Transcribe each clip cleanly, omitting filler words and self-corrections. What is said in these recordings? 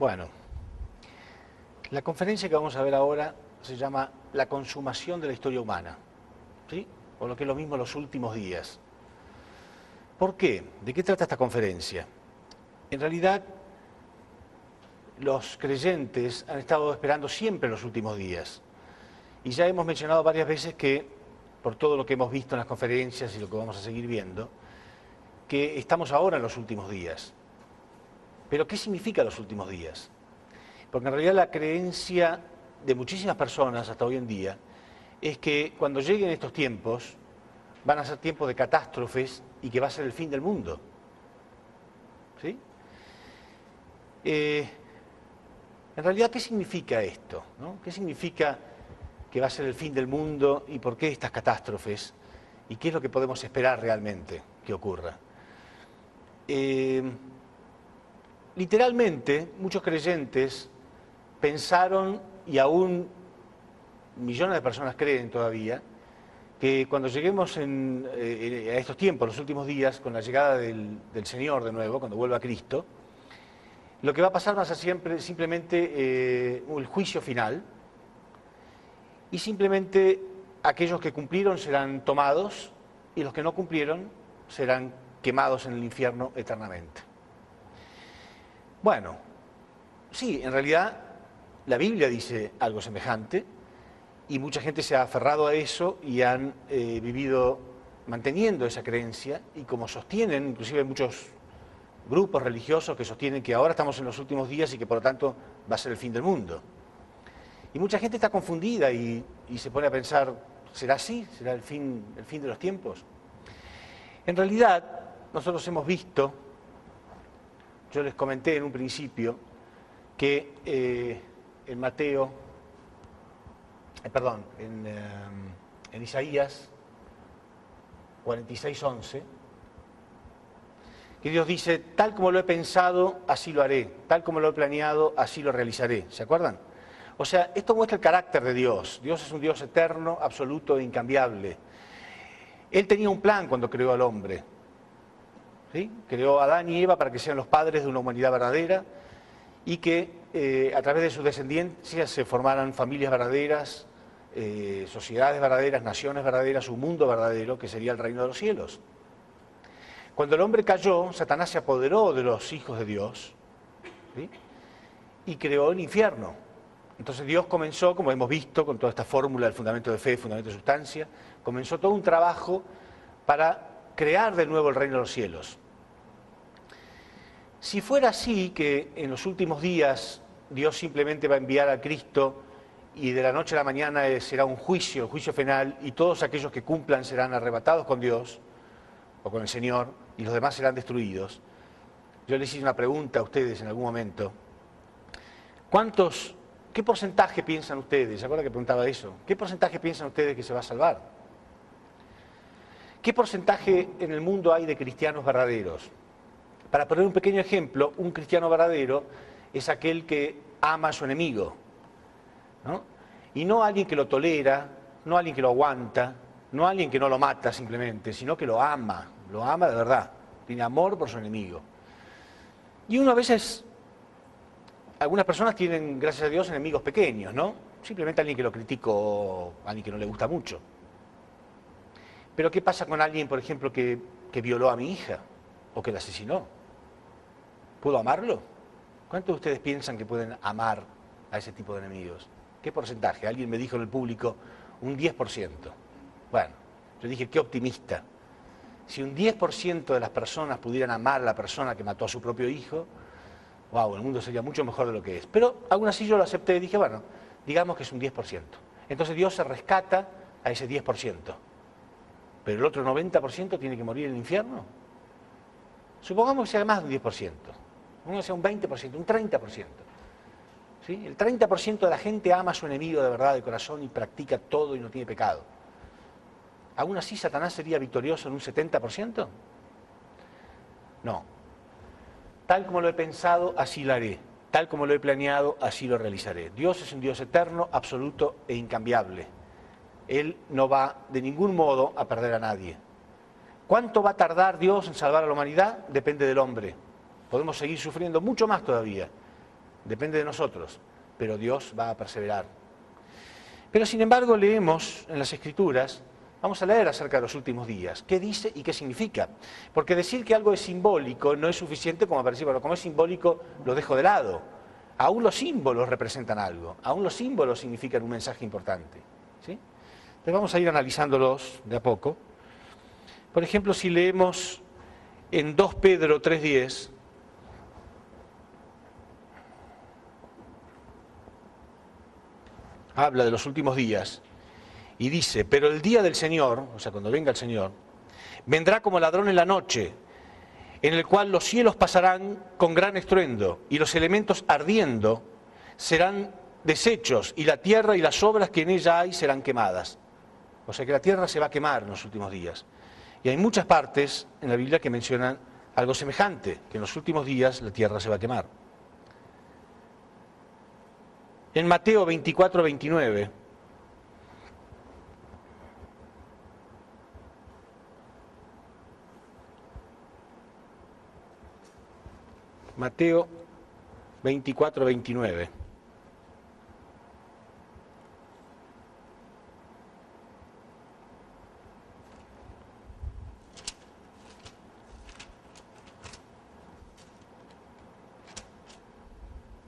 Bueno, la conferencia que vamos a ver ahora se llama La consumación de la historia humana, ¿sí? O lo que es lo mismo, los últimos días. ¿Por qué? ¿De qué trata esta conferencia? En realidad, los creyentes han estado esperando siempre los últimos días. Y ya hemos mencionado varias veces que, por todo lo que hemos visto en las conferencias y lo que vamos a seguir viendo, que estamos ahora en los últimos días. Pero ¿qué significa los últimos días? Porque en realidad la creencia de muchísimas personas hasta hoy en día es que cuando lleguen estos tiempos van a ser tiempos de catástrofes y que va a ser el fin del mundo. ¿Sí? En realidad, ¿qué significa esto? ¿No? ¿Qué significa que va a ser el fin del mundo y por qué estas catástrofes? ¿Y qué es lo que podemos esperar realmente que ocurra? Literalmente, muchos creyentes pensaron, y aún millones de personas creen todavía, que cuando lleguemos a estos tiempos, los últimos días, con la llegada del Señor de nuevo, cuando vuelva Cristo, lo que va a pasar va a ser simplemente el juicio final, y simplemente aquellos que cumplieron serán tomados y los que no cumplieron serán quemados en el infierno eternamente. Bueno, sí, en realidad la Biblia dice algo semejante y mucha gente se ha aferrado a eso y han vivido manteniendo esa creencia, y como sostienen, inclusive muchos grupos religiosos que sostienen que ahora estamos en los últimos días y que por lo tanto va a ser el fin del mundo. Y mucha gente está confundida y se pone a pensar, ¿será así? ¿Será el fin de los tiempos? En realidad, nosotros hemos visto, yo les comenté en un principio, que en Mateo, en Isaías 46:11, que Dios dice, tal como lo he pensado, así lo haré, tal como lo he planeado, así lo realizaré. ¿Se acuerdan? O sea, esto muestra el carácter de Dios. Dios es un Dios eterno, absoluto e incambiable. Él tenía un plan cuando creó al hombre. ¿Sí? Creó a Adán y Eva para que sean los padres de una humanidad verdadera y que a través de su descendencia se formaran familias verdaderas, sociedades verdaderas, naciones verdaderas, un mundo verdadero que sería el reino de los cielos. Cuando el hombre cayó, Satanás se apoderó de los hijos de Dios, ¿sí? Y creó el infierno. Entonces Dios comenzó, como hemos visto, con toda esta fórmula del fundamento de fe, fundamento de sustancia, comenzó todo un trabajo para crear de nuevo el reino de los cielos. Si fuera así, que en los últimos días Dios simplemente va a enviar a Cristo y de la noche a la mañana será un juicio, el juicio final, y todos aquellos que cumplan serán arrebatados con Dios o con el Señor y los demás serán destruidos, yo les hice una pregunta a ustedes en algún momento. ¿Qué porcentaje piensan ustedes? ¿Se acuerdan que preguntaba eso? ¿Qué porcentaje piensan ustedes que se va a salvar? ¿Qué porcentaje en el mundo hay de cristianos verdaderos? Para poner un pequeño ejemplo, un cristiano verdadero es aquel que ama a su enemigo, ¿no? Y no alguien que lo tolera, no alguien que lo aguanta, no alguien que no lo mata simplemente, sino que lo ama de verdad, tiene amor por su enemigo. Y uno a veces, algunas personas tienen, gracias a Dios, enemigos pequeños, ¿no? Simplemente alguien que lo critica o alguien que no le gusta mucho. Pero ¿qué pasa con alguien, por ejemplo, que violó a mi hija o que la asesinó? ¿Puedo amarlo? ¿Cuántos de ustedes piensan que pueden amar a ese tipo de enemigos? ¿Qué porcentaje? Alguien me dijo en el público, un 10%. Bueno, yo dije, qué optimista. Si un 10% de las personas pudieran amar a la persona que mató a su propio hijo, wow, el mundo sería mucho mejor de lo que es. Pero aún así yo lo acepté y dije, bueno, digamos que es un 10%. Entonces Dios se rescata a ese 10%. Pero el otro 90% tiene que morir en el infierno. Supongamos que sea más de un 10%. Supongamos que sea un 20%, un 30%. ¿Sí? El 30% de la gente ama a su enemigo de verdad, de corazón, y practica todo y no tiene pecado. ¿Aún así Satanás sería victorioso en un 70%? No. Tal como lo he pensado, así lo haré. Tal como lo he planeado, así lo realizaré. Dios es un Dios eterno, absoluto e incambiable. Él no va de ningún modo a perder a nadie. ¿Cuánto va a tardar Dios en salvar a la humanidad? Depende del hombre. Podemos seguir sufriendo mucho más todavía. depende de nosotros, pero Dios va a perseverar. Pero sin embargo leemos en las Escrituras, vamos a leer acerca de los últimos días, qué dice y qué significa. Porque decir que algo es simbólico no es suficiente como para decir, bueno, como es simbólico lo dejo de lado. Aún los símbolos representan algo, aún los símbolos significan un mensaje importante, ¿sí? Entonces vamos a ir analizándolos de a poco. Por ejemplo, si leemos en 2 Pedro 3:10, habla de los últimos días y dice, pero el día del Señor, o sea, cuando venga el Señor, vendrá como ladrón en la noche, en el cual los cielos pasarán con gran estruendo y los elementos ardiendo serán deshechos y la tierra y las obras que en ella hay serán quemadas. O sea que la tierra se va a quemar en los últimos días. Y hay muchas partes en la Biblia que mencionan algo semejante, que en los últimos días la tierra se va a quemar. En Mateo 24:29, Mateo 24:29.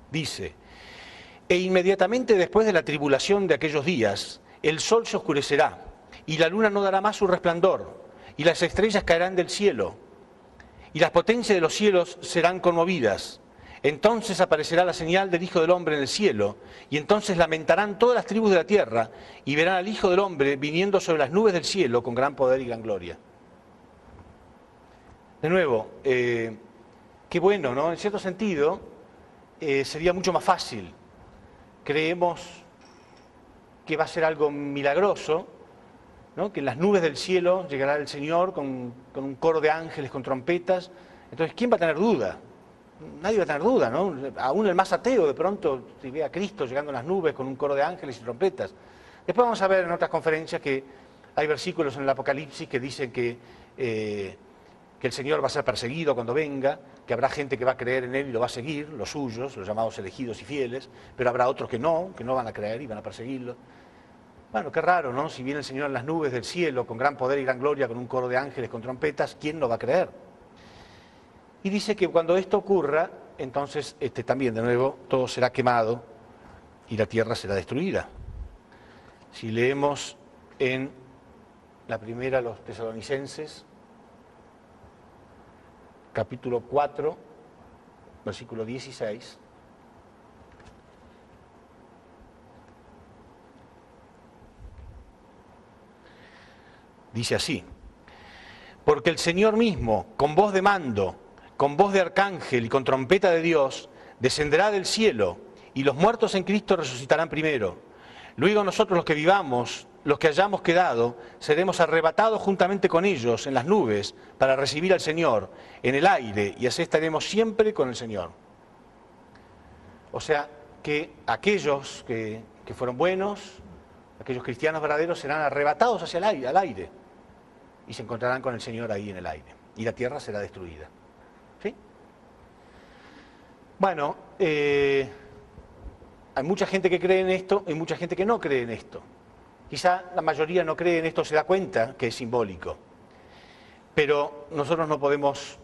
Dice, e inmediatamente después de la tribulación de aquellos días, el sol se oscurecerá, y la luna no dará más su resplandor, y las estrellas caerán del cielo, y las potencias de los cielos serán conmovidas. Entonces aparecerá la señal del Hijo del Hombre en el cielo, y entonces lamentarán todas las tribus de la tierra, y verán al Hijo del Hombre viniendo sobre las nubes del cielo con gran poder y gran gloria. De nuevo, qué bueno, ¿no? En cierto sentido, sería mucho más fácil. Creemos que va a ser algo milagroso, ¿no? Que en las nubes del cielo llegará el Señor con un coro de ángeles, con trompetas. Entonces, ¿quién va a tener duda? Nadie va a tener duda, ¿no? Aún el más ateo de pronto si ve a Cristo llegando en las nubes con un coro de ángeles y trompetas. Después vamos a ver en otras conferencias que hay versículos en el Apocalipsis que dicen que el Señor va a ser perseguido cuando venga, que habrá gente que va a creer en Él y lo va a seguir, los suyos, los llamados elegidos y fieles, pero habrá otros que no van a creer y van a perseguirlo. Bueno, qué raro, ¿no? Si viene el Señor en las nubes del cielo, con gran poder y gran gloria, con un coro de ángeles, con trompetas, ¿quién no va a creer? Y dice que cuando esto ocurra, entonces también, de nuevo, todo será quemado y la tierra será destruida. Si leemos en la primera, los Tesalonicenses, capítulo 4, versículo 16. Dice así, porque el Señor mismo, con voz de mando, con voz de arcángel y con trompeta de Dios, descenderá del cielo, y los muertos en Cristo resucitarán primero. Luego nosotros los que vivamos, los que hayamos quedado, seremos arrebatados juntamente con ellos en las nubes para recibir al Señor en el aire, y así estaremos siempre con el Señor. O sea, que aquellos que fueron buenos, aquellos cristianos verdaderos, serán arrebatados hacia al aire, y se encontrarán con el Señor ahí en el aire, y la tierra será destruida. ¿Sí? Bueno, hay mucha gente que cree en esto y mucha gente que no cree en esto. Quizá la mayoría no cree en esto, se da cuenta que es simbólico. Pero nosotros no podemos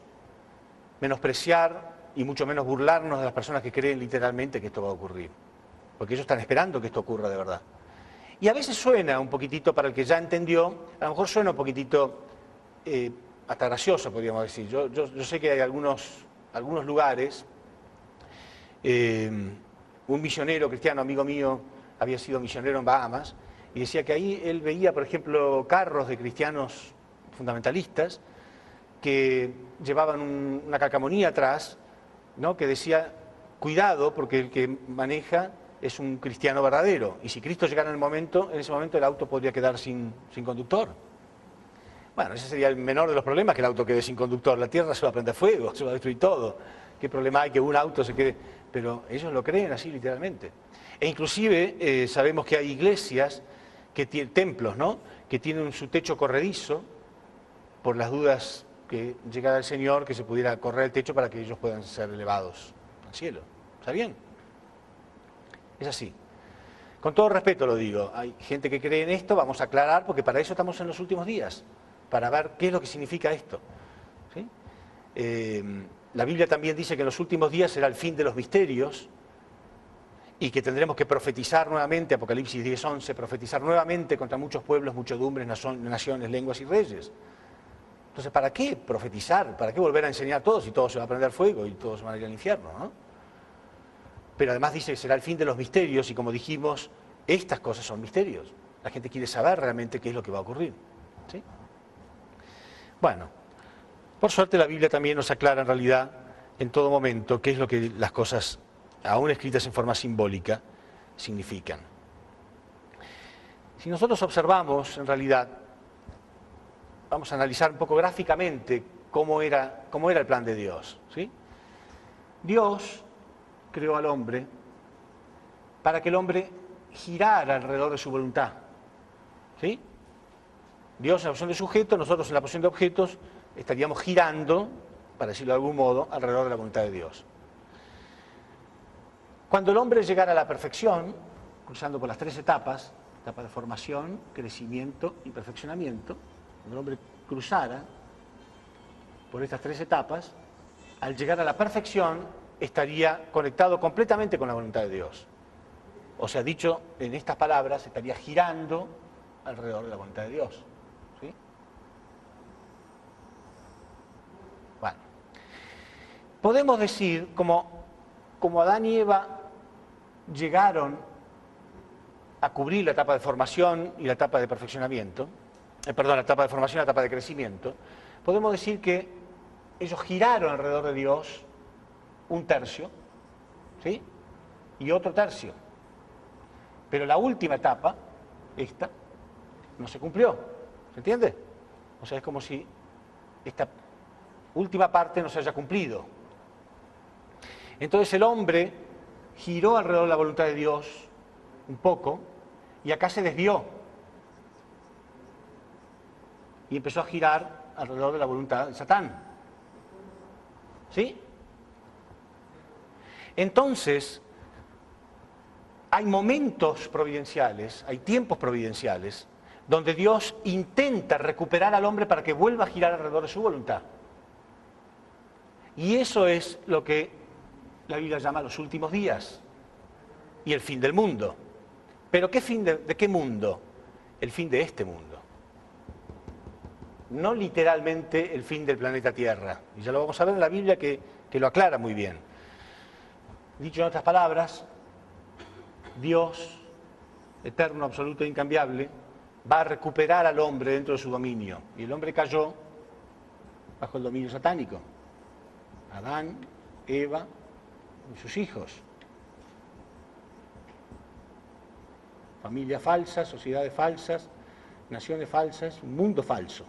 menospreciar y mucho menos burlarnos de las personas que creen literalmente que esto va a ocurrir. Porque ellos están esperando que esto ocurra de verdad. Y a veces suena un poquitito, para el que ya entendió, a lo mejor suena un poquitito hasta gracioso, podríamos decir. Yo sé que hay algunos lugares, un misionero cristiano, amigo mío, había sido misionero en Bahamas, y decía que ahí él veía, por ejemplo, carros de cristianos fundamentalistas que llevaban una calcamonía atrás, ¿no? Que decía, cuidado, porque el que maneja es un cristiano verdadero, y si Cristo llegara en ese momento el auto podría quedar sin conductor. Bueno, ese sería el menor de los problemas, que el auto quede sin conductor. La tierra se va a prender fuego, se va a destruir todo. ¿Qué problema hay que un auto se quede? Pero ellos lo creen así literalmente. E inclusive sabemos que hay iglesias, templos, ¿no? Que tienen su techo corredizo, por las dudas que llegara el Señor, que se pudiera correr el techo para que ellos puedan ser elevados al cielo. ¿Está bien? Es así. Con todo respeto lo digo, hay gente que cree en esto, vamos a aclarar, porque para eso estamos en los últimos días, para ver qué es lo que significa esto. ¿Sí? La Biblia también dice que en los últimos días será el fin de los misterios y que tendremos que profetizar nuevamente, Apocalipsis 10:11, profetizar nuevamente contra muchos pueblos, muchedumbres, naciones, lenguas y reyes. Entonces, ¿para qué profetizar? ¿Para qué volver a enseñar a todos si todo se va a prender fuego y todos van a ir al infierno, ¿no? Pero además dice que será el fin de los misterios y como dijimos, estas cosas son misterios. La gente quiere saber realmente qué es lo que va a ocurrir. ¿Sí? Bueno, por suerte la Biblia también nos aclara en realidad en todo momento qué es lo que las cosas, aún escritas en forma simbólica, significan. Si nosotros observamos en realidad, vamos a analizar un poco gráficamente cómo era el plan de Dios. ¿Sí? Dios creó al hombre para que el hombre girara alrededor de su voluntad. ¿Sí? Dios en la posición de sujeto, nosotros en la posición de objetos, estaríamos girando, para decirlo de algún modo, alrededor de la voluntad de Dios. Cuando el hombre llegara a la perfección, cruzando por las 3 etapas, etapa de formación, crecimiento y perfeccionamiento, cuando el hombre cruzara por estas 3 etapas, al llegar a la perfección, estaría conectado completamente con la voluntad de Dios. O sea, dicho en estas palabras, estaría girando alrededor de la voluntad de Dios. ¿Sí? Bueno, podemos decir, como Adán y Eva llegaron a cubrir la etapa de formación y la etapa de perfeccionamiento, la etapa de formación y la etapa de crecimiento, podemos decir que ellos giraron alrededor de Dios un tercio, ¿sí? Y otro tercio. Pero la última etapa, esta, no se cumplió. ¿Se entiende? O sea, es como si esta última parte no se haya cumplido. Entonces el hombre giró alrededor de la voluntad de Dios un poco y acá se desvió. Y empezó a girar alrededor de la voluntad de Satán. ¿Sí? Entonces, hay momentos providenciales, hay tiempos providenciales, donde Dios intenta recuperar al hombre para que vuelva a girar alrededor de su voluntad. Y eso es lo que la Biblia llama los últimos días y el fin del mundo. ¿Pero qué fin de qué mundo? El fin de este mundo. No literalmente el fin del planeta Tierra. Y ya lo vamos a ver en la Biblia que lo aclara muy bien. Dicho en otras palabras, Dios, eterno, absoluto e incambiable, va a recuperar al hombre dentro de su dominio. Y el hombre cayó bajo el dominio satánico. Adán, Eva y sus hijos. Familias falsas, sociedades falsas, naciones falsas, un mundo falso.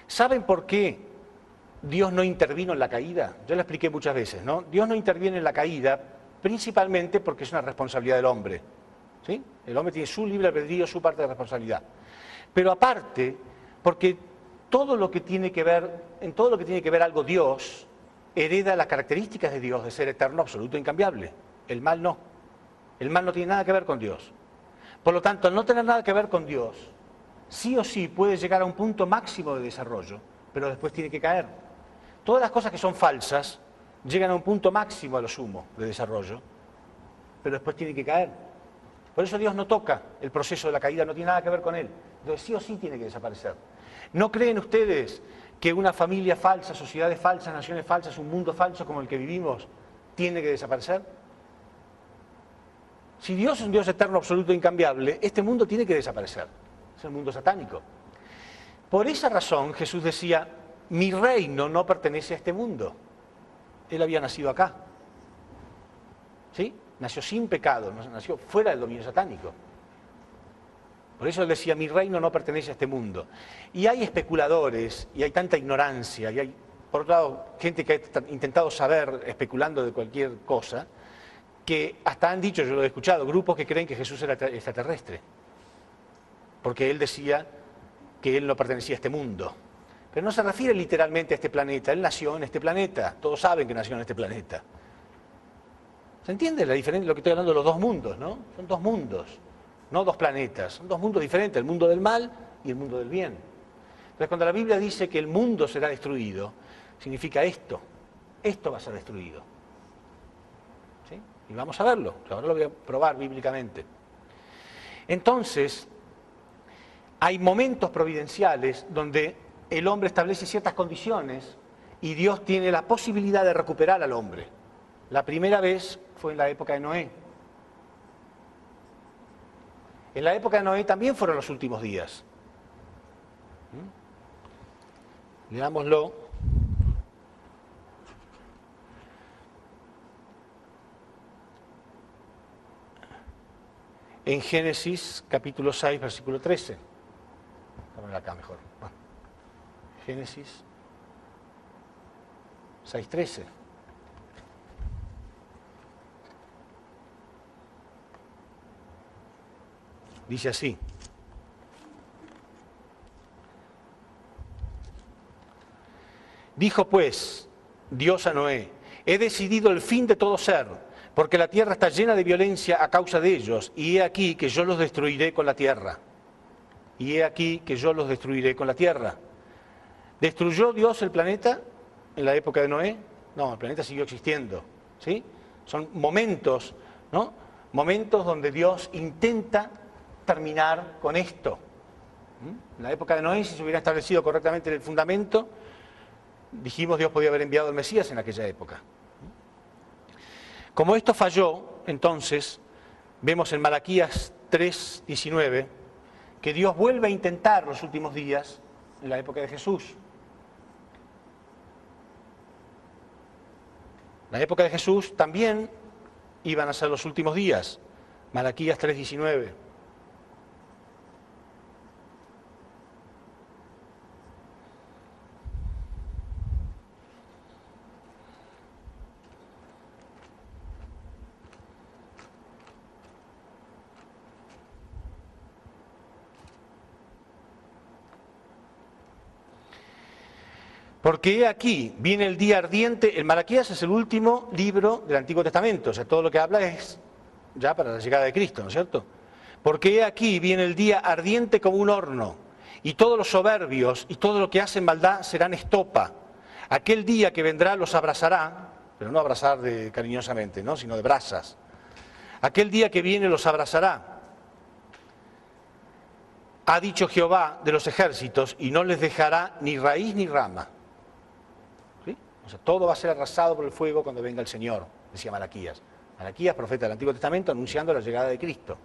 ¿Saben por qué Dios no intervino en la caída? Yo lo expliqué muchas veces, ¿no? Dios no interviene en la caída principalmente porque es una responsabilidad del hombre. ¿Sí? El hombre tiene su libre albedrío, su parte de responsabilidad. Pero aparte, porque todo lo que tiene que ver, en todo lo que tiene que ver algo Dios, hereda las características de Dios de ser eterno, absoluto e incambiable. El mal no. El mal no tiene nada que ver con Dios. Por lo tanto, al no tener nada que ver con Dios, sí o sí puede llegar a un punto máximo de desarrollo, pero después tiene que caer. Todas las cosas que son falsas llegan a un punto máximo a lo sumo de desarrollo, pero después tienen que caer. Por eso Dios no toca el proceso de la caída, no tiene nada que ver con él. Entonces sí o sí tiene que desaparecer. ¿No creen ustedes que una familia falsa, sociedades falsas, naciones falsas, un mundo falso como el que vivimos, tiene que desaparecer? Si Dios es un Dios eterno, absoluto e incambiable, este mundo tiene que desaparecer. Es el mundo satánico. Por esa razón Jesús decía, mi reino no pertenece a este mundo. Él había nacido acá. ¿Sí? Nació sin pecado, nació fuera del dominio satánico. Por eso él decía, mi reino no pertenece a este mundo. Y hay especuladores, y hay tanta ignorancia, y hay, por otro lado, gente que ha intentado saber, especulando de cualquier cosa, que hasta han dicho, yo lo he escuchado, grupos que creen que Jesús era extraterrestre. Porque él decía que él no pertenecía a este mundo. Pero no se refiere literalmente a este planeta. Él nació en este planeta. Todos saben que nació en este planeta. ¿Se entiende la diferencia? Lo que estoy hablando de los dos mundos, ¿no? Son dos mundos, no dos planetas. Son dos mundos diferentes, el mundo del mal y el mundo del bien. Entonces, cuando la Biblia dice que el mundo será destruido, significa esto. Esto va a ser destruido. ¿Sí? Y vamos a verlo. Ahora lo voy a probar bíblicamente. Entonces, hay momentos providenciales donde el hombre establece ciertas condiciones y Dios tiene la posibilidad de recuperar al hombre. La primera vez fue en la época de Noé. En la época de Noé también fueron los últimos días. Leámoslo. En Génesis capítulo 6, versículo 13. Vamos a ver acá mejor. Bueno. Génesis 6, 13. Dice así. Dijo pues Dios a Noé, he decidido el fin de todo ser, porque la tierra está llena de violencia a causa de ellos, y he aquí que yo los destruiré con la tierra. Y he aquí que yo los destruiré con la tierra. ¿Destruyó Dios el planeta en la época de Noé? No, el planeta siguió existiendo. ¿Sí? Son momentos, ¿no? Momentos donde Dios intenta terminar con esto. En la época de Noé, si se hubiera establecido correctamente el fundamento, dijimos Dios podía haber enviado al Mesías en aquella época. Como esto falló, entonces, vemos en Malaquías 3:19 que Dios vuelve a intentar los últimos días en la época de Jesús. En la época de Jesús también iban a ser los últimos días. Malaquías 3:19. Porque he aquí, viene el día ardiente, el Malaquías es el último libro del Antiguo Testamento, o sea, todo lo que habla es ya para la llegada de Cristo, ¿no es cierto? Porque he aquí, viene el día ardiente como un horno, y todos los soberbios y todo lo que hacen maldad serán estopa. Aquel día que vendrá los abrazará, pero no abrazar cariñosamente, ¿no? Sino de brasas. Aquel día que viene los abrazará. Ha dicho Jehová de los ejércitos, y no les dejará ni raíz ni rama. O sea, todo va a ser arrasado por el fuego cuando venga el Señor, decía Malaquías. Malaquías, profeta del Antiguo Testamento, anunciando la llegada de Cristo.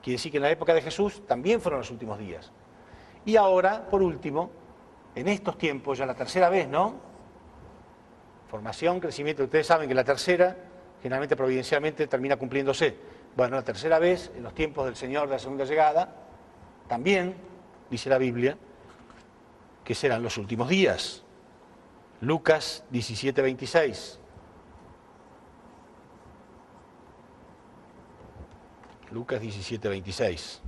Quiere decir que en la época de Jesús también fueron los últimos días. Y ahora, por último, en estos tiempos, ya la tercera vez, ¿no? Formación, crecimiento. Ustedes saben que la tercera, generalmente providencialmente, termina cumpliéndose. Bueno, la tercera vez, en los tiempos del Señor de la segunda llegada, también, dice la Biblia, que serán los últimos días. Lucas 17:26. Lucas 17:26.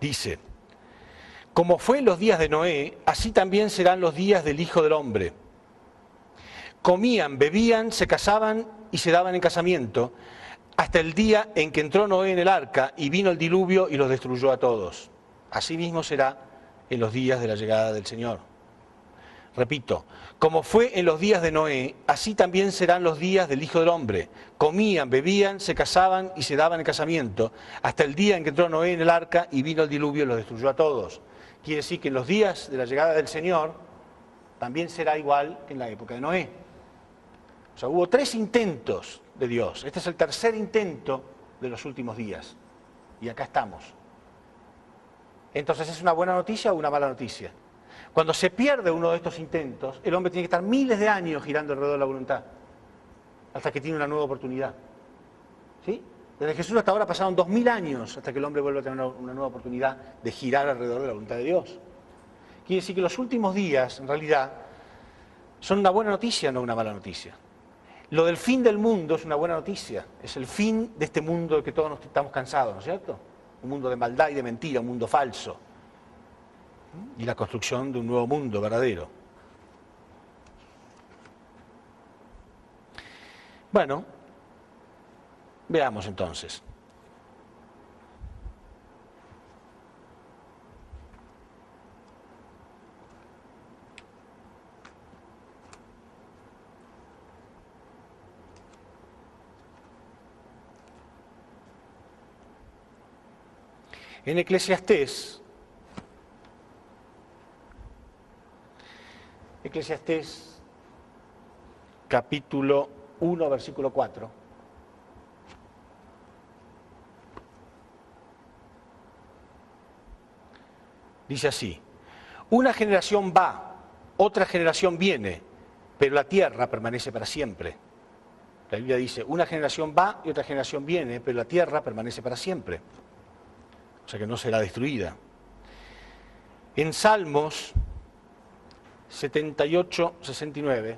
Dice, como fue en los días de Noé, así también serán los días del Hijo del Hombre. Comían, bebían, se casaban y se daban en casamiento, hasta el día en que entró Noé en el arca y vino el diluvio y los destruyó a todos. Así mismo será en los días de la llegada del Señor. Repito, como fue en los días de Noé, así también serán los días del Hijo del Hombre. Comían, bebían, se casaban y se daban en casamiento, hasta el día en que entró Noé en el arca y vino el diluvio y los destruyó a todos. Quiere decir que en los días de la llegada del Señor también será igual que en la época de Noé. O sea, hubo 3 intentos de Dios. Este es el tercer intento de los últimos días. Y acá estamos. Entonces, ¿es una buena noticia o una mala noticia? Cuando se pierde uno de estos intentos, el hombre tiene que estar miles de años girando alrededor de la voluntad, hasta que tiene una nueva oportunidad. ¿Sí? Desde Jesús hasta ahora pasaron 2000 años hasta que el hombre vuelva a tener una nueva oportunidad de girar alrededor de la voluntad de Dios. Quiere decir que los últimos días, en realidad, son una buena noticia, no una mala noticia. Lo del fin del mundo es una buena noticia. Es el fin de este mundo del que todos nos estamos cansados, ¿no es cierto? Un mundo de maldad y de mentira, un mundo falso. Y la construcción de un nuevo mundo verdadero. Bueno, veamos entonces. En Eclesiastés capítulo 1, versículo 4, dice así: una generación va, otra generación viene, pero la tierra permanece para siempre. La Biblia dice, una generación va y otra generación viene, pero la tierra permanece para siempre. O sea que no será destruida. En Salmos 78, 69,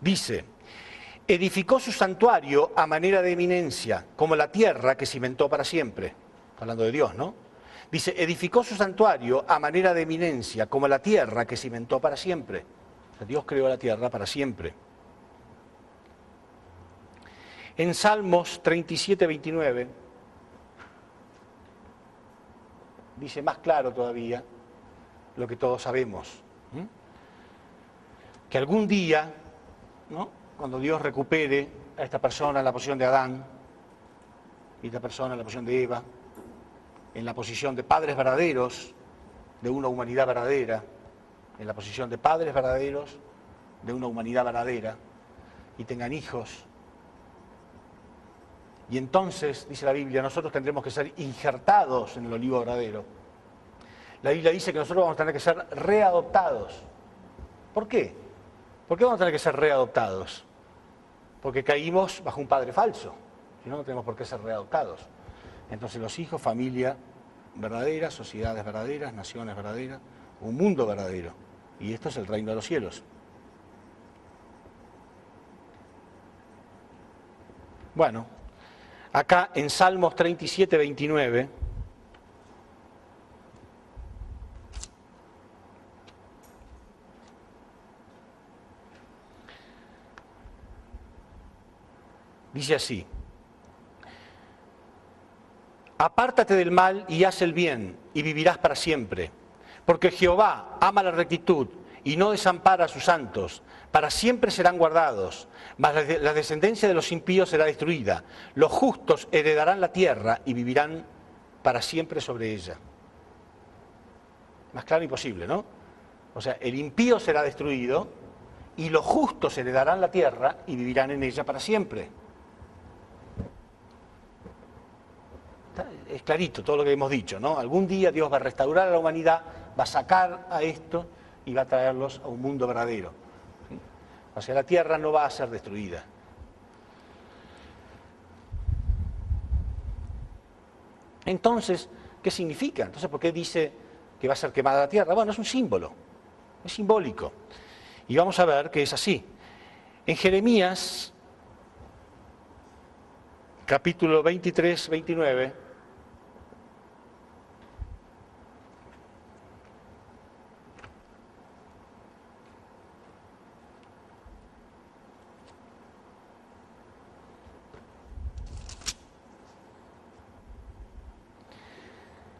dice: edificó su santuario a manera de eminencia, como la tierra que cimentó para siempre. Hablando de Dios, ¿no? Dice, edificó su santuario a manera de eminencia, como la tierra que cimentó para siempre. O sea, Dios creó la tierra para siempre. En Salmos 37, 29, dice más claro todavía lo que todos sabemos. Que algún día, ¿no?, cuando Dios recupere a esta persona en la posición de Adán, y esta persona en la posición de Eva, en la posición de padres verdaderos de una humanidad verdadera, en la posición de padres verdaderos de una humanidad verdadera, y tengan hijos. Y entonces, dice la Biblia, nosotros tendremos que ser injertados en el olivo verdadero. La Biblia dice que nosotros vamos a tener que ser readoptados. ¿Por qué? ¿Por qué vamos a tener que ser readoptados? Porque caímos bajo un padre falso. Si no, no tenemos por qué ser readoptados. Entonces los hijos, familia verdadera, sociedades verdaderas, naciones verdaderas, un mundo verdadero. Y esto es el reino de los cielos. Bueno, acá en Salmos 37, 29, dice así: apártate del mal y haz el bien, y vivirás para siempre. Porque Jehová ama la rectitud y no desampara a sus santos. Para siempre serán guardados, mas la descendencia de los impíos será destruida. Los justos heredarán la tierra y vivirán para siempre sobre ella. Más claro imposible, ¿no? O sea, el impío será destruido y los justos heredarán la tierra y vivirán en ella para siempre. Es clarito todo lo que hemos dicho, ¿no? Algún día Dios va a restaurar a la humanidad, va a sacar a esto y va a traerlos a un mundo verdadero. ¿Sí? O sea, la tierra no va a ser destruida. Entonces, ¿qué significa? Entonces, ¿por qué dice que va a ser quemada la tierra? Bueno, es un símbolo, es simbólico. Y vamos a ver que es así. En Jeremías, capítulo 23, 29,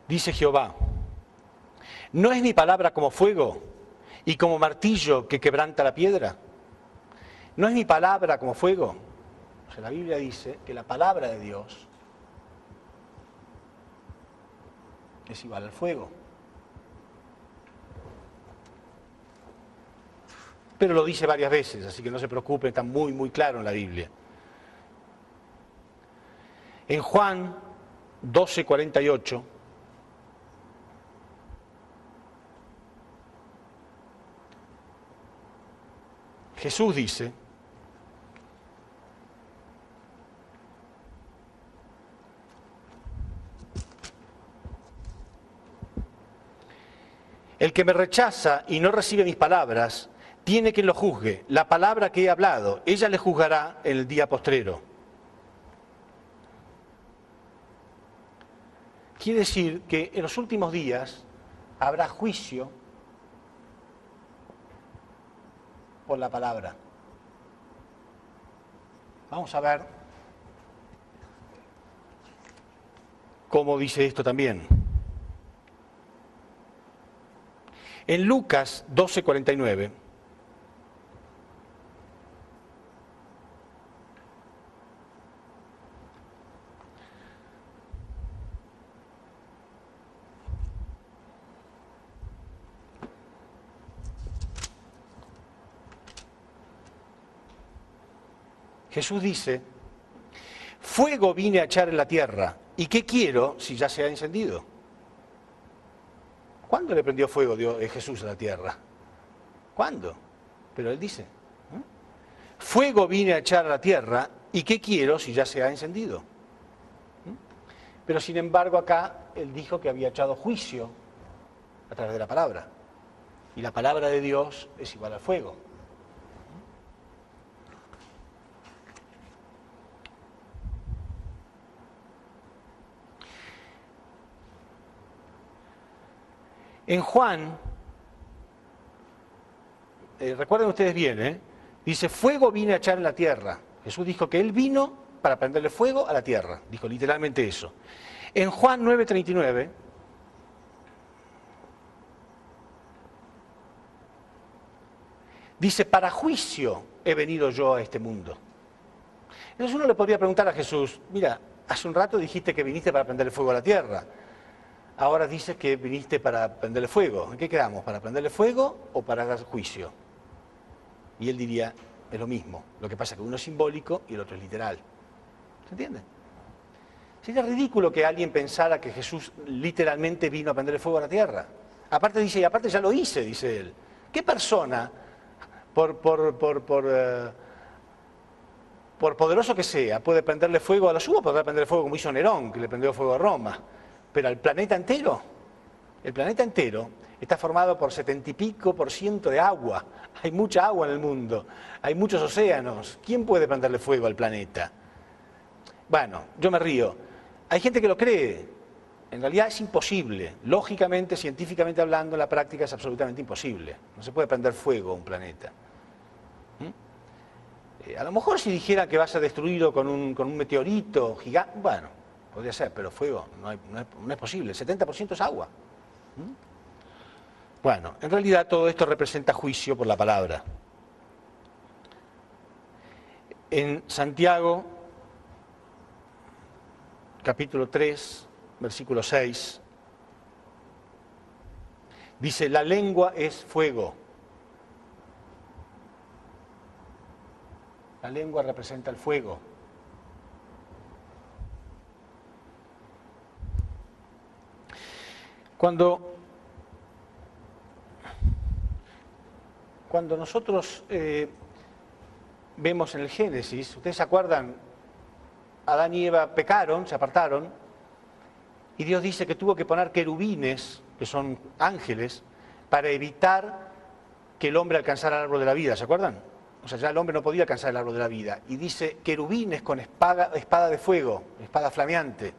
dice Jehová: ¿no es mi palabra como fuego y como martillo que quebranta la piedra? ¿No es mi palabra como fuego? O sea, la Biblia dice que la palabra de Dios es igual al fuego. pero lo dice varias veces, así que no se preocupen, está muy, muy claro en la Biblia. En Juan 12:48, Jesús dice: el que me rechaza y no recibe mis palabras, tiene quien lo juzgue. La palabra que he hablado, ella le juzgará en el día postrero. Quiere decir que en los últimos días habrá juicio por la palabra. Vamos a ver cómo dice esto también. En Lucas 12:49, Jesús dice: fuego vine a echar en la tierra, ¿y qué quiero si ya se ha encendido? ¿Cuándo le prendió fuego Jesús a la tierra? ¿Cuándo? Pero él dice: fuego vine a echar a la tierra, ¿y qué quiero si ya se ha encendido? Pero sin embargo acá él dijo que había echado juicio a través de la palabra. Y la palabra de Dios es igual al fuego. En Juan, recuerden ustedes bien, dice: fuego vine a echar en la tierra. Jesús dijo que él vino para prenderle fuego a la tierra. Dijo literalmente eso. En Juan 9:39, dice: para juicio he venido yo a este mundo. Entonces uno le podría preguntar a Jesús: mira, hace un rato dijiste que viniste para prenderle fuego a la tierra. Ahora dices que viniste para prenderle fuego. ¿En qué quedamos? ¿Para prenderle fuego o para dar juicio? Y él diría: es lo mismo. Lo que pasa es que uno es simbólico y el otro es literal. ¿Se entiende? Sería ridículo que alguien pensara que Jesús literalmente vino a prenderle fuego a la tierra. Aparte dice: y aparte ya lo hice, dice él. ¿Qué persona, por poderoso que sea, puede prenderle fuego a la suba? Podrá prenderle fuego como hizo Nerón, que le prendió fuego a Roma. Pero al planeta entero, el planeta entero está formado por 70 y pico % de agua. Hay mucha agua en el mundo, hay muchos océanos. ¿Quién puede prenderle fuego al planeta? Bueno, yo me río. Hay gente que lo cree. En realidad es imposible. Lógicamente, científicamente hablando, en la práctica es absolutamente imposible. No se puede prender fuego a un planeta. A lo mejor si dijera que va a ser destruido con un meteorito gigante, bueno, podría ser, pero fuego no es posible. El 70% es agua. Bueno, en realidad todo esto representa juicio por la palabra. En Santiago, capítulo 3, versículo 6, dice: la lengua es fuego. La lengua representa el fuego. Cuando nosotros vemos en el Génesis, ¿ustedes se acuerdan? Adán y Eva pecaron, se apartaron, y Dios dice que tuvo que poner querubines, que son ángeles, para evitar que el hombre alcanzara el árbol de la vida, ¿se acuerdan? O sea, ya el hombre no podía alcanzar el árbol de la vida. Y dice querubines con espada de fuego, espada flameante.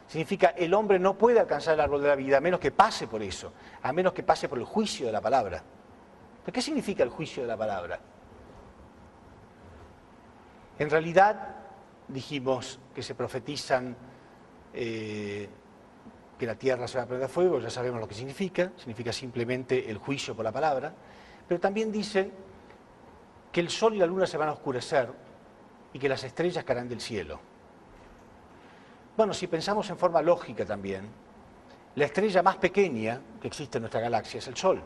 Significa el hombre no puede alcanzar el árbol de la vida a menos que pase por eso, a menos que pase por el juicio de la palabra. ¿Pero qué significa el juicio de la palabra? En realidad, dijimos que se profetizan que la tierra se va a prender fuego, ya sabemos lo que significa simplemente el juicio por la palabra, pero también dicen que el sol y la luna se van a oscurecer y que las estrellas caerán del cielo. Bueno, si pensamos en forma lógica también, la estrella más pequeña que existe en nuestra galaxia es el Sol.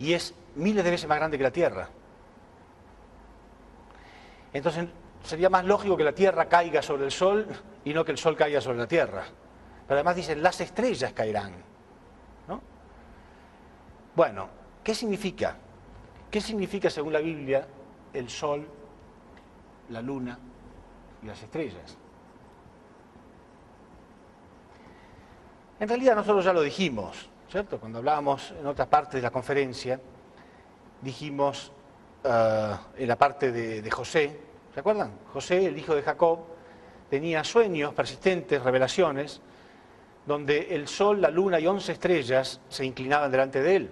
y es miles de veces más grande que la Tierra. Entonces sería más lógico que la Tierra caiga sobre el Sol y no que el Sol caiga sobre la Tierra. Pero además dicen, las estrellas caerán, ¿no? Bueno, ¿qué significa? ¿Qué significa, según la Biblia, el Sol, la Luna y las estrellas? En realidad nosotros ya lo dijimos, ¿cierto? Cuando hablábamos en otras partes de la conferencia, dijimos en la parte de José, ¿se acuerdan? José, el hijo de Jacob, tenía sueños persistentes, revelaciones, donde el sol, la luna y 11 estrellas se inclinaban delante de él.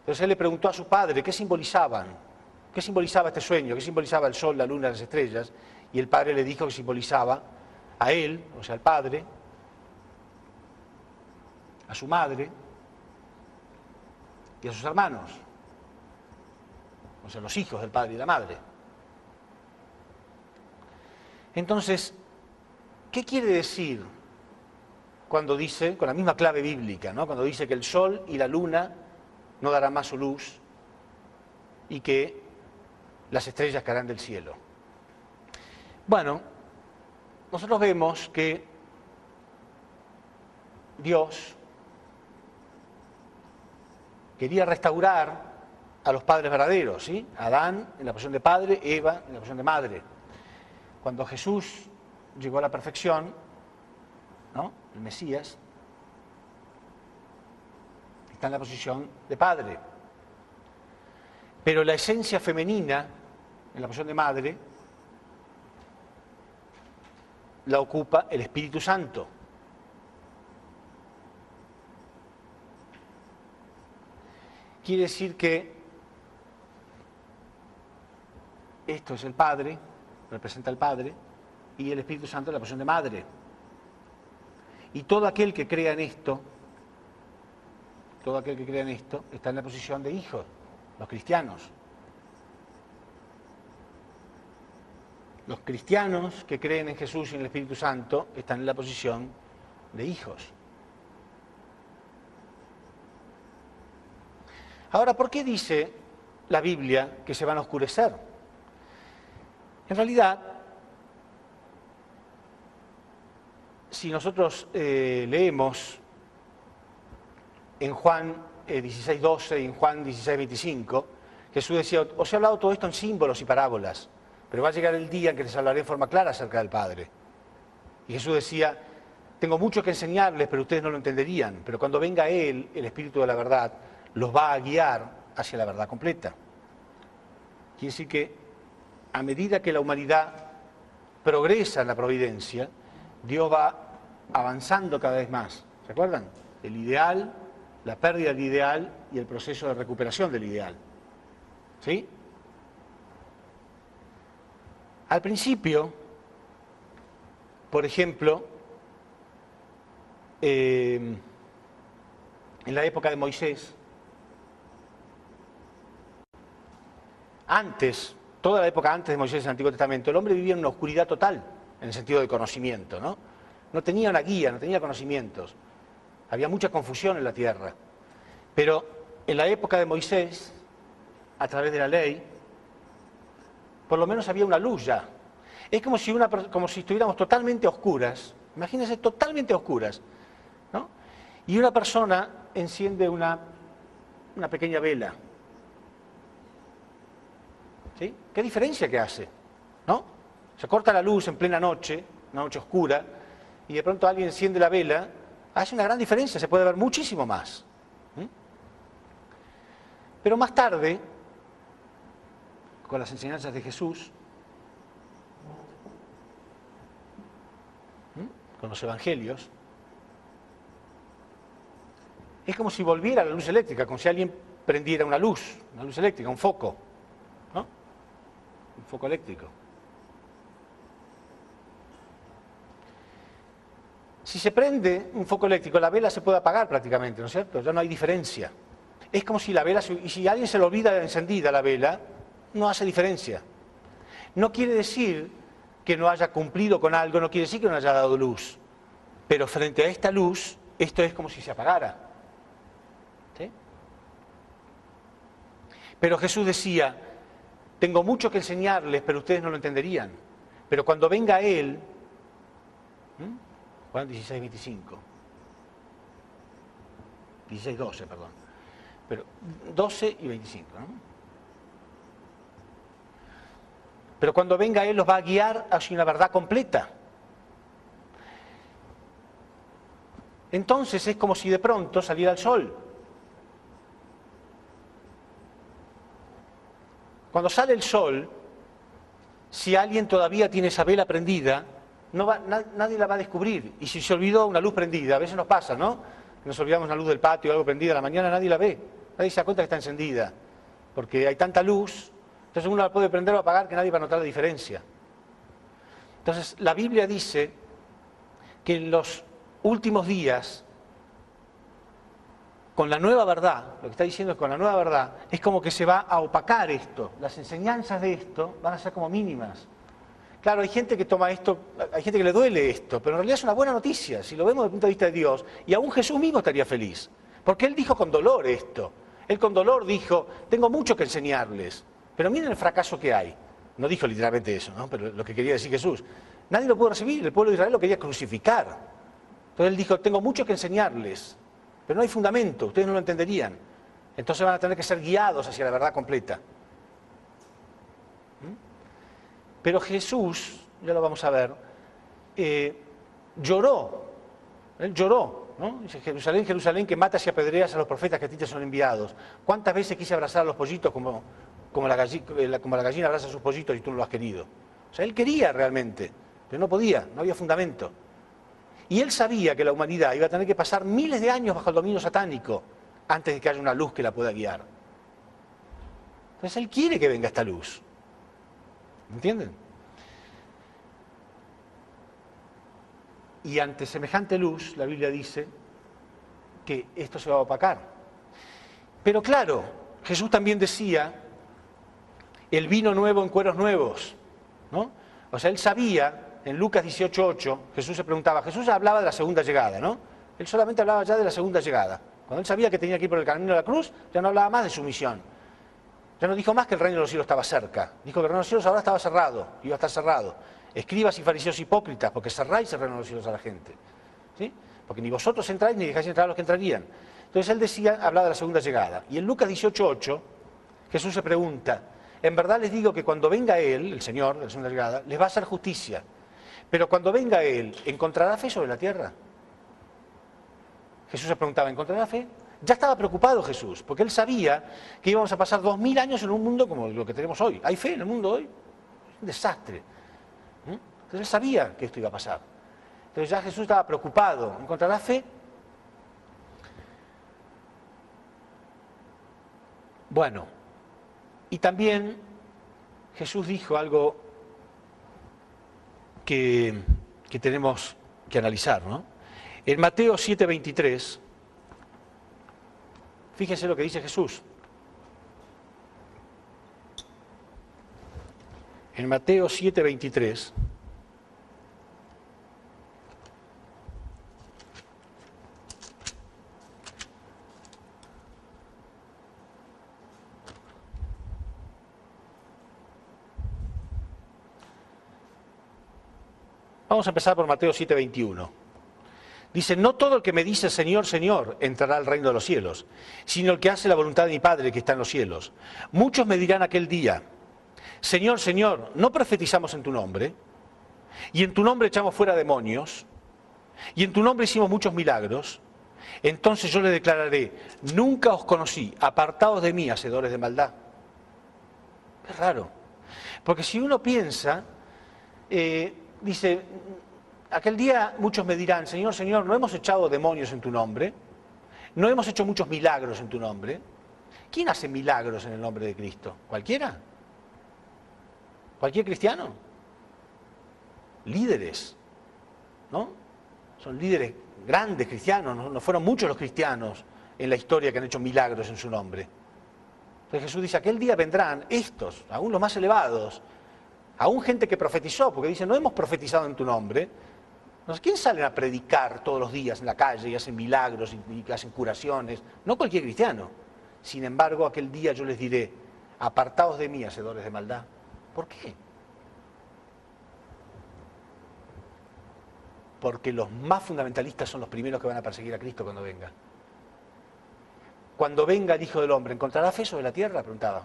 Entonces él le preguntó a su padre qué simbolizaban, qué simbolizaba este sueño, qué simbolizaba el sol, la luna y las estrellas, y el padre le dijo que simbolizaba a él, o sea, al padre, a su madre y a sus hermanos, o sea, los hijos del padre y la madre. Entonces, ¿qué quiere decir cuando dice, con la misma clave bíblica, ¿no? Cuando dice que el sol y la luna no darán más su luz y que las estrellas caerán del cielo? Bueno, nosotros vemos que Dios quería restaurar a los padres verdaderos, ¿sí? Adán en la posición de padre, Eva en la posición de madre. Cuando Jesús llegó a la perfección, ¿no? El Mesías está en la posición de padre. Pero la esencia femenina, en la posición de madre, la ocupa el Espíritu Santo. Quiere decir que esto es el Padre, representa al Padre, y el Espíritu Santo en la posición de madre. Y todo aquel que crea en esto, está en la posición de hijos, los cristianos. Los cristianos que creen en Jesús y en el Espíritu Santo están en la posición de hijos. Ahora, ¿por qué dice la Biblia que se van a oscurecer? En realidad, si nosotros leemos en Juan 16:12 y en Juan 16:25, Jesús decía, os he hablado todo esto en símbolos y parábolas, pero va a llegar el día en que les hablaré en forma clara acerca del Padre. Y Jesús decía, tengo mucho que enseñarles, pero ustedes no lo entenderían, pero cuando venga Él, el Espíritu de la verdad, los va a guiar hacia la verdad completa. Quiere decir que a medida que la humanidad progresa en la providencia, Dios va avanzando cada vez más. ¿Se acuerdan? El ideal, la pérdida del ideal y el proceso de recuperación del ideal. ¿Sí? Al principio, por ejemplo, en la época de Moisés, toda la época antes de Moisés en el Antiguo Testamento, el hombre vivía en una oscuridad total, en el sentido de conocimiento, ¿no? No tenía una guía, no tenía conocimientos. Había mucha confusión en la tierra. Pero en la época de Moisés, a través de la ley, por lo menos había una luz ya. Es como si estuviéramos totalmente oscuras, imagínense totalmente oscuras, ¿no? Y una persona enciende una pequeña vela. ¿Sí? ¿Qué diferencia que hace? ¿No? Se corta la luz en plena noche, una noche oscura, y de pronto alguien enciende la vela, hace una gran diferencia, se puede ver muchísimo más. Pero más tarde, con las enseñanzas de Jesús, con los evangelios, es como si volviera la luz eléctrica, como si alguien prendiera una luz eléctrica, un foco, ¿no? Un foco eléctrico. Si se prende un foco eléctrico, la vela se puede apagar prácticamente, ¿no es cierto? Ya no hay diferencia. Es como si la vela, y si a alguien se le olvida encendida la vela, no hace diferencia. No quiere decir que no haya cumplido con algo, no quiere decir que no haya dado luz. Pero frente a esta luz, esto es como si se apagara. ¿Sí? Pero Jesús decía, tengo mucho que enseñarles, pero ustedes no lo entenderían. Pero cuando venga Él, Juan 16, 25, 16, 12, perdón, pero 12 y 25, ¿no? Pero cuando venga Él los va a guiar hacia una verdad completa. Entonces es como si de pronto saliera el sol. Cuando sale el sol, si alguien todavía tiene esa vela prendida, nadie la va a descubrir. Y si se olvidó una luz prendida, a veces nos pasa, ¿no? Nos olvidamos una luz del patio o algo prendida a la mañana, nadie la ve. Nadie se da cuenta que está encendida. Porque hay tanta luz, entonces uno la puede prender o apagar que nadie va a notar la diferencia. Entonces la Biblia dice que en los últimos días, con la nueva verdad, lo que está diciendo es con la nueva verdad, es como que se va a opacar esto. Las enseñanzas de esto van a ser como mínimas. Claro, hay gente que toma esto, hay gente que le duele esto, pero en realidad es una buena noticia, si lo vemos desde el punto de vista de Dios, y aún Jesús mismo estaría feliz, porque Él dijo con dolor esto. Él con dolor dijo, tengo mucho que enseñarles, pero miren el fracaso que hay. No dijo literalmente eso, ¿no? Pero lo que quería decir Jesús. Nadie lo pudo recibir, el pueblo de Israel lo quería crucificar. Entonces Él dijo, tengo mucho que enseñarles, pero no hay fundamento, ustedes no lo entenderían. Entonces van a tener que ser guiados hacia la verdad completa. Pero Jesús, ya lo vamos a ver, lloró. Él lloró, ¿no? Dice, Jerusalén, Jerusalén, que matas y apedreas a los profetas que a ti te son enviados. ¿Cuántas veces quise abrazar a los pollitos como la gallina abraza a sus pollitos y tú no lo has querido? O sea, Él quería realmente, pero no podía, no había fundamento. Y Él sabía que la humanidad iba a tener que pasar miles de años bajo el dominio satánico antes de que haya una luz que la pueda guiar. Entonces Él quiere que venga esta luz. ¿Entienden? Y ante semejante luz, la Biblia dice que esto se va a opacar. Pero claro, Jesús también decía, el vino nuevo en cueros nuevos, ¿no? O sea, Él sabía, en Lucas 18:8, Jesús se preguntaba, Jesús hablaba de la segunda llegada, ¿no? Él solamente hablaba ya de la segunda llegada. Cuando Él sabía que tenía que ir por el camino de la cruz, ya no hablaba más de su misión. Ya no dijo más que el reino de los cielos estaba cerca. Dijo que el reino de los cielos ahora estaba cerrado, iba a estar cerrado. Escribas y fariseos hipócritas, porque cerráis el reino de los cielos a la gente. ¿Sí? Porque ni vosotros entráis ni dejáis entrar a los que entrarían. Entonces Él decía, hablaba de la segunda llegada. Y en Lucas 18:8, Jesús se pregunta, en verdad les digo que cuando venga Él, el Señor de la segunda llegada, les va a hacer justicia. Pero cuando venga Él, ¿encontrará fe sobre la tierra? Jesús se preguntaba, ¿encontrará fe? Ya estaba preocupado Jesús, porque Él sabía que íbamos a pasar 2000 años en un mundo como lo que tenemos hoy. ¿Hay fe en el mundo hoy? Es un desastre. Entonces Él sabía que esto iba a pasar. Entonces ya Jesús estaba preocupado. ¿Encontrará fe? Bueno, y también Jesús dijo algo que tenemos que analizar, ¿no? En Mateo 7:23, fíjense lo que dice Jesús. En Mateo 7:23, vamos a empezar por Mateo 7:21. Dice, no todo el que me dice Señor, Señor, entrará al reino de los cielos, sino el que hace la voluntad de mi Padre que está en los cielos. Muchos me dirán aquel día, Señor, Señor, ¿no profetizamos en tu nombre? Y en tu nombre echamos fuera demonios, y en tu nombre hicimos muchos milagros. Entonces yo le declararé, nunca os conocí, apartados de mí, hacedores de maldad. Es raro, porque si uno piensa, dice, aquel día muchos me dirán, Señor, Señor, ¿no hemos echado demonios en tu nombre? ¿No hemos hecho muchos milagros en tu nombre? ¿Quién hace milagros en el nombre de Cristo? ¿Cualquiera? ¿Cualquier cristiano? Líderes, ¿no? Son líderes grandes cristianos, no fueron muchos los cristianos en la historia que han hecho milagros en su nombre. Entonces Jesús dice, aquel día vendrán estos, aún los más elevados, aún gente que profetizó, porque dice, no hemos profetizado en tu nombre. ¿Quién salen a predicar todos los días en la calle y hacen milagros y hacen curaciones? No cualquier cristiano. Sin embargo, aquel día yo les diré, apartaos de mí, hacedores de maldad. ¿Por qué? Porque los más fundamentalistas son los primeros que van a perseguir a Cristo cuando venga. Cuando venga el Hijo del Hombre, ¿encontrará fe sobre la tierra? Preguntaba.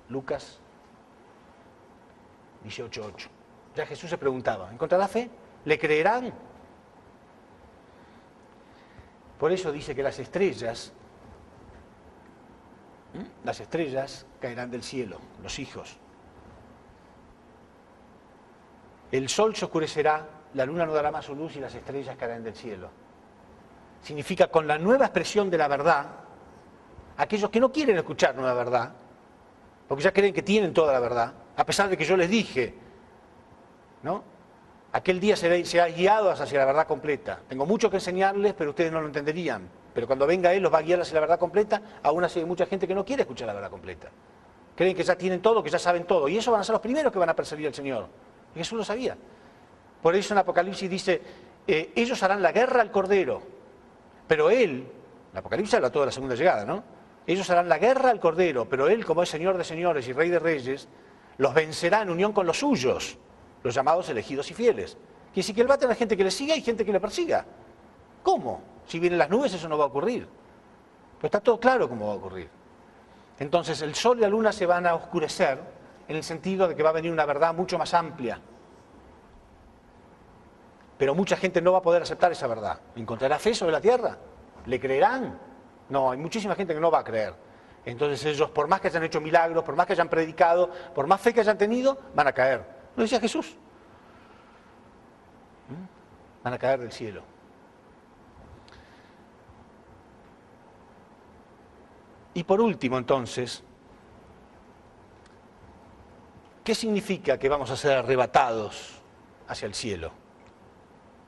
Lucas 18:8. Ya Jesús se preguntaba, ¿encontrará fe? ¿Le creerán? Por eso dice que las estrellas caerán del cielo, los hijos. El sol se oscurecerá, la luna no dará más su luz y las estrellas caerán del cielo. Significa, con la nueva expresión de la verdad, aquellos que no quieren escuchar nueva verdad, porque ya creen que tienen toda la verdad, a pesar de que yo les dije, ¿no? Aquel día será guiado hacia la verdad completa. Tengo mucho que enseñarles, pero ustedes no lo entenderían. Pero cuando venga Él los va a guiar hacia la verdad completa, aún así hay mucha gente que no quiere escuchar la verdad completa. Creen que ya tienen todo, que ya saben todo, y esos van a ser los primeros que van a perseguir al Señor. Y Jesús lo sabía. Por eso en Apocalipsis dice, ellos harán la guerra al Cordero, pero Él, en Apocalipsis habla toda la segunda llegada, ¿no? Ellos harán la guerra al Cordero, pero Él, como es Señor de señores y Rey de reyes, los vencerá en unión con los suyos, los llamados elegidos y fieles. Quiere decir que Él va a tener gente que le siga y gente que le persiga. ¿Cómo? Si vienen las nubes eso no va a ocurrir. Pero está todo claro cómo va a ocurrir. Entonces el sol y la luna se van a oscurecer en el sentido de que va a venir una verdad mucho más amplia. Pero mucha gente no va a poder aceptar esa verdad. ¿Encontrará fe sobre la tierra? ¿Le creerán? No, hay muchísima gente que no va a creer. Entonces ellos, por más que hayan hecho milagros, por más que hayan predicado, por más fe que hayan tenido, van a caer. Lo decía Jesús. Van a caer del cielo. Y por último, entonces, ¿qué significa que vamos a ser arrebatados hacia el cielo?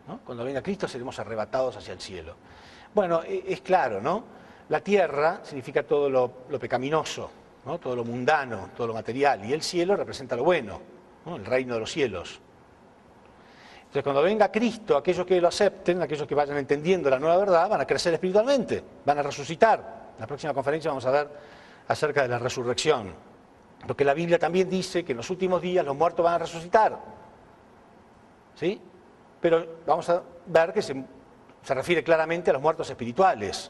¿No? Cuando venga Cristo seremos arrebatados hacia el cielo. Bueno, es claro, ¿no? La tierra significa todo lo pecaminoso, ¿no? Todo lo mundano, todo lo material, y el cielo representa lo bueno, ¿no? El reino de los cielos. Entonces, cuando venga Cristo, aquellos que lo acepten, aquellos que vayan entendiendo la nueva verdad, van a crecer espiritualmente, van a resucitar. En la próxima conferencia vamos a ver acerca de la resurrección, porque la Biblia también dice que en los últimos días los muertos van a resucitar, ¿sí? Pero vamos a ver que se refiere claramente a los muertos espirituales,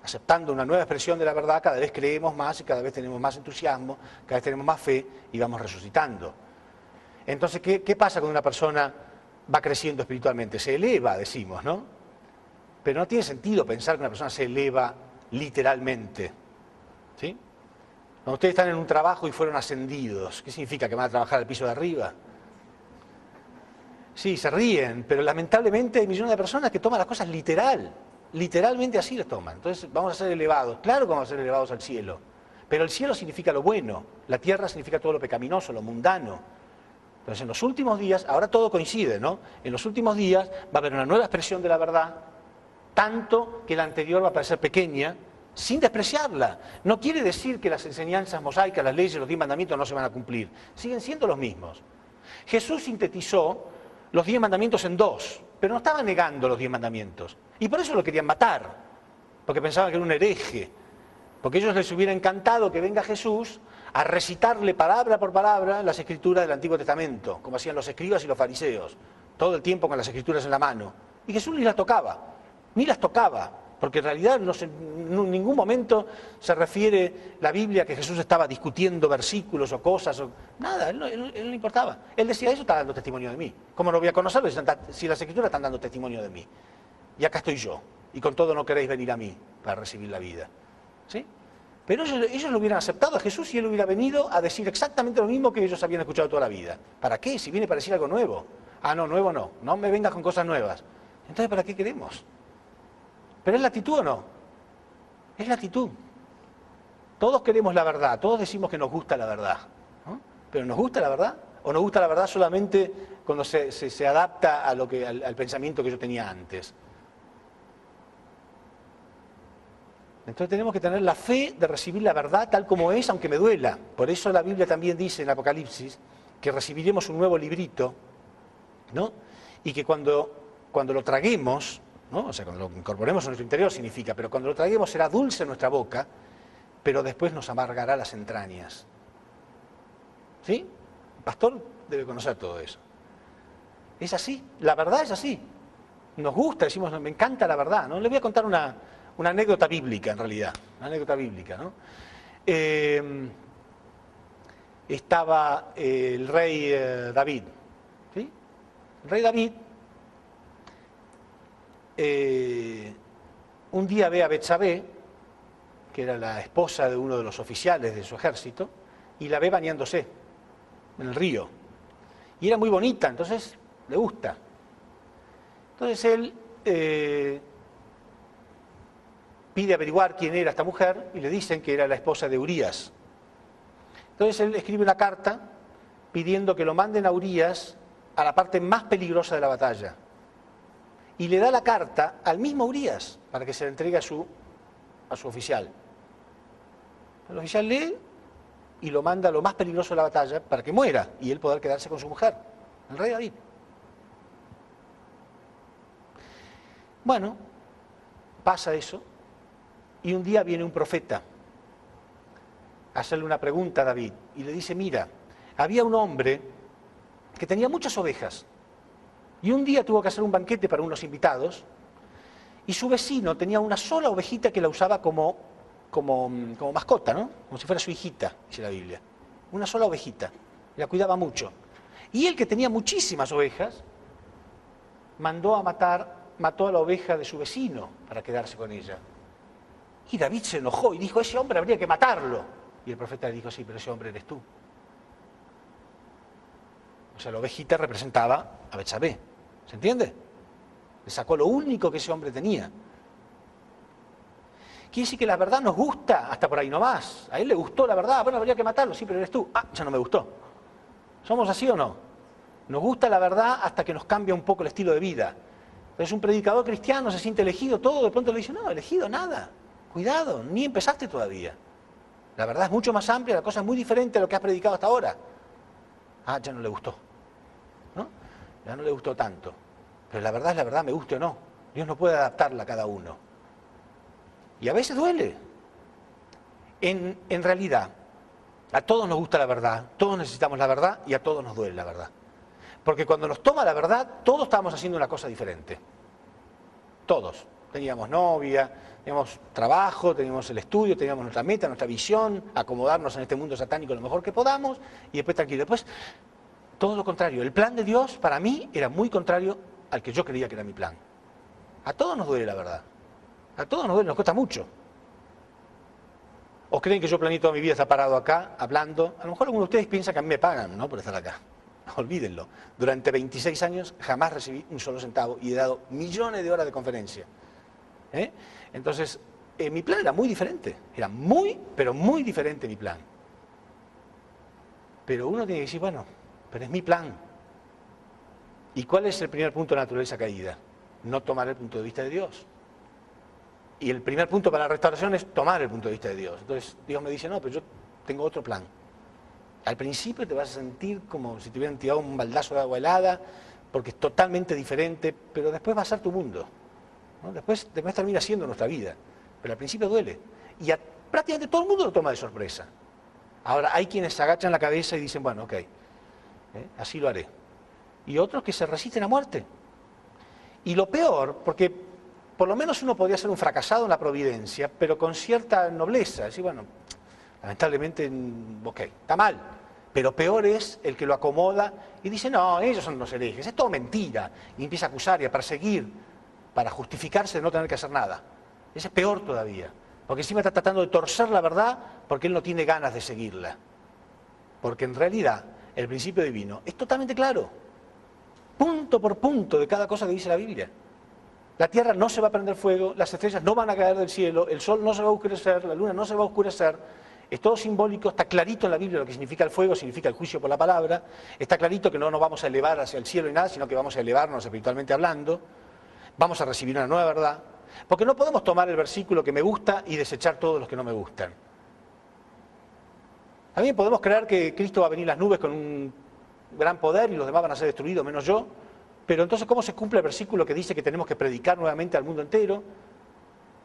aceptando una nueva expresión de la verdad, cada vez creemos más y cada vez tenemos más entusiasmo, cada vez tenemos más fe y vamos resucitando. Entonces, ¿qué pasa cuando una persona va creciendo espiritualmente? Se eleva, decimos, ¿no? Pero no tiene sentido pensar que una persona se eleva literalmente, ¿sí? Cuando ustedes están en un trabajo y fueron ascendidos, ¿qué significa? ¿Que van a trabajar al piso de arriba? Sí, se ríen, pero lamentablemente hay millones de personas que toman las cosas literalmente así las toman. Entonces vamos a ser elevados, claro que vamos a ser elevados al cielo, pero el cielo significa lo bueno, la tierra significa todo lo pecaminoso, lo mundano. Entonces en los últimos días, ahora todo coincide, ¿no? En los últimos días va a haber una nueva expresión de la verdad, tanto que la anterior va a parecer pequeña, sin despreciarla. No quiere decir que las enseñanzas mosaicas, las leyes, los 10 mandamientos no se van a cumplir. Siguen siendo los mismos. Jesús sintetizó los 10 mandamientos en 2, pero no estaba negando los 10 mandamientos. Y por eso lo querían matar, porque pensaban que era un hereje. Porque a ellos les hubiera encantado que venga Jesús a recitarle palabra por palabra las escrituras del Antiguo Testamento, como hacían los escribas y los fariseos, todo el tiempo con las escrituras en la mano. Y Jesús ni las tocaba, porque en realidad en ningún momento se refiere la Biblia que Jesús estaba discutiendo versículos o cosas, nada, él no le importaba. Él decía, eso está dando testimonio de mí. ¿Cómo no voy a conocerlo si las escrituras están dando testimonio de mí? Y acá estoy yo, y con todo no queréis venir a mí para recibir la vida. ¿Sí? Pero ellos lo hubieran aceptado a Jesús y Él hubiera venido a decir exactamente lo mismo que ellos habían escuchado toda la vida. ¿Para qué? Si viene para decir algo nuevo. Ah, no, nuevo no me vengas con cosas nuevas. Entonces, ¿para qué queremos? ¿Pero es la actitud o no? Es la actitud. Todos queremos la verdad, todos decimos que nos gusta la verdad, ¿no? ¿Pero nos gusta la verdad? ¿O nos gusta la verdad solamente cuando se adapta a al pensamiento que yo tenía antes? Entonces tenemos que tener la fe de recibir la verdad tal como es, aunque me duela. Por eso la Biblia también dice en Apocalipsis que recibiremos un nuevo librito, ¿no? Y que cuando lo traguemos, ¿no? O sea, cuando lo incorporemos a nuestro interior significa, pero cuando lo traguemos será dulce en nuestra boca pero después nos amargará las entrañas. ¿Sí? El pastor debe conocer todo eso. Es así, la verdad es así. Nos gusta, decimos, me encanta la verdad, ¿no? Les voy a contar una anécdota bíblica, en realidad. Una anécdota bíblica, ¿no? Estaba el rey David. ¿Sí? El rey David un día ve a Betsabé, que era la esposa de uno de los oficiales de su ejército, y la ve bañándose en el río. Y era muy bonita, entonces le gusta. Entonces él pide averiguar quién era esta mujer y le dicen que era la esposa de Urías. Entonces él escribe una carta pidiendo que lo manden a Urías a la parte más peligrosa de la batalla. Y le da la carta al mismo Urías para que se la entregue a su oficial. El oficial lee y lo manda a lo más peligroso de la batalla para que muera y él poder quedarse con su mujer, el rey David. Bueno, pasa eso y un día viene un profeta a hacerle una pregunta a David y le dice, mira, había un hombre que tenía muchas ovejas y un día tuvo que hacer un banquete para unos invitados y su vecino tenía una sola ovejita que la usaba como mascota, ¿no? Como si fuera su hijita, dice la Biblia. Una sola ovejita, la cuidaba mucho. Y él, que tenía muchísimas ovejas, mató a la oveja de su vecino para quedarse con ella. Y David se enojó y dijo, ese hombre habría que matarlo. Y el profeta le dijo, sí, pero ese hombre eres tú. O sea, la ovejita representaba a Betsabé. ¿Se entiende? Le sacó lo único que ese hombre tenía. Quiere decir que la verdad nos gusta hasta por ahí nomás. A él le gustó la verdad, bueno, habría que matarlo, sí, pero eres tú. Ah, ya no me gustó. ¿Somos así o no? Nos gusta la verdad hasta que nos cambia un poco el estilo de vida. Entonces un predicador cristiano se siente elegido, todo, de pronto le dice, no, elegido nada. Cuidado, ni empezaste todavía. La verdad es mucho más amplia, la cosa es muy diferente a lo que has predicado hasta ahora. Ah, ya no le gustó. ¿No? Ya no le gustó tanto. Pero la verdad es la verdad, me guste o no. Dios no puede adaptarla a cada uno. Y a veces duele. En realidad, a todos nos gusta la verdad, todos necesitamos la verdad y a todos nos duele la verdad. Porque cuando nos toma la verdad, todos estábamos haciendo una cosa diferente. Todos. Teníamos novia, teníamos trabajo, teníamos el estudio, teníamos nuestra meta, nuestra visión, acomodarnos en este mundo satánico lo mejor que podamos y después tranquilo. Después, todo lo contrario. El plan de Dios para mí era muy contrario al que yo creía que era mi plan. A todos nos duele la verdad. A todos nos duele, nos cuesta mucho. ¿O creen que yo planeé toda mi vida estar parado acá, hablando? A lo mejor algunos de ustedes piensan que a mí me pagan, ¿no?, por estar acá. Olvídenlo. Durante 26 años jamás recibí un solo centavo y he dado millones de horas de conferencia. Entonces, mi plan era muy diferente. Era muy, pero muy diferente mi plan. Pero uno tiene que decir, bueno, pero es mi plan. ¿Y cuál es el primer punto de la naturaleza caída? No tomar el punto de vista de Dios. Y el primer punto para la restauración es tomar el punto de vista de Dios. Entonces Dios me dice, no, pero yo tengo otro plan. Al principio te vas a sentir como si te hubieran tirado un baldazo de agua helada, porque es totalmente diferente, pero después va a ser tu mundo, ¿no? Después termina siendo nuestra vida, pero al principio duele. Y prácticamente todo el mundo lo toma de sorpresa. Ahora, hay quienes se agachan la cabeza y dicen, bueno, ok, así lo haré. Y otros que se resisten a muerte. Y lo peor, porque por lo menos uno podría ser un fracasado en la providencia, pero con cierta nobleza. Decir, bueno, lamentablemente, ok, está mal. Pero peor es el que lo acomoda y dice, no, ellos son los herejes, es todo mentira. Y empieza a acusar y a perseguir para justificarse de no tener que hacer nada. Ese es peor todavía, porque encima está tratando de torcer la verdad porque él no tiene ganas de seguirla. Porque en realidad el principio divino es totalmente claro. Punto por punto de cada cosa que dice la Biblia. La tierra no se va a prender fuego, las estrellas no van a caer del cielo, el sol no se va a oscurecer, la luna no se va a oscurecer. Es todo simbólico, está clarito en la Biblia lo que significa el fuego, significa el juicio por la palabra. Está clarito que no nos vamos a elevar hacia el cielo y nada, sino que vamos a elevarnos espiritualmente hablando. Vamos a recibir una nueva verdad. Porque no podemos tomar el versículo que me gusta y desechar todos los que no me gustan. También podemos creer que Cristo va a venir en las nubes con un gran poder y los demás van a ser destruidos, menos yo. Pero entonces, ¿cómo se cumple el versículo que dice que tenemos que predicar nuevamente al mundo entero?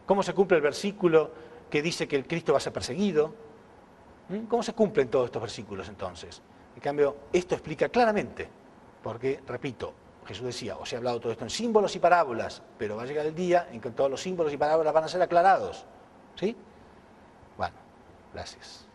¿Cómo se cumple el versículo que dice que el Cristo va a ser perseguido. ¿Cómo se cumplen todos estos versículos entonces? En cambio, esto explica claramente, porque, repito, Jesús decía, os he hablado todo esto en símbolos y parábolas, pero va a llegar el día en que todos los símbolos y parábolas van a ser aclarados. ¿Sí? Bueno, gracias.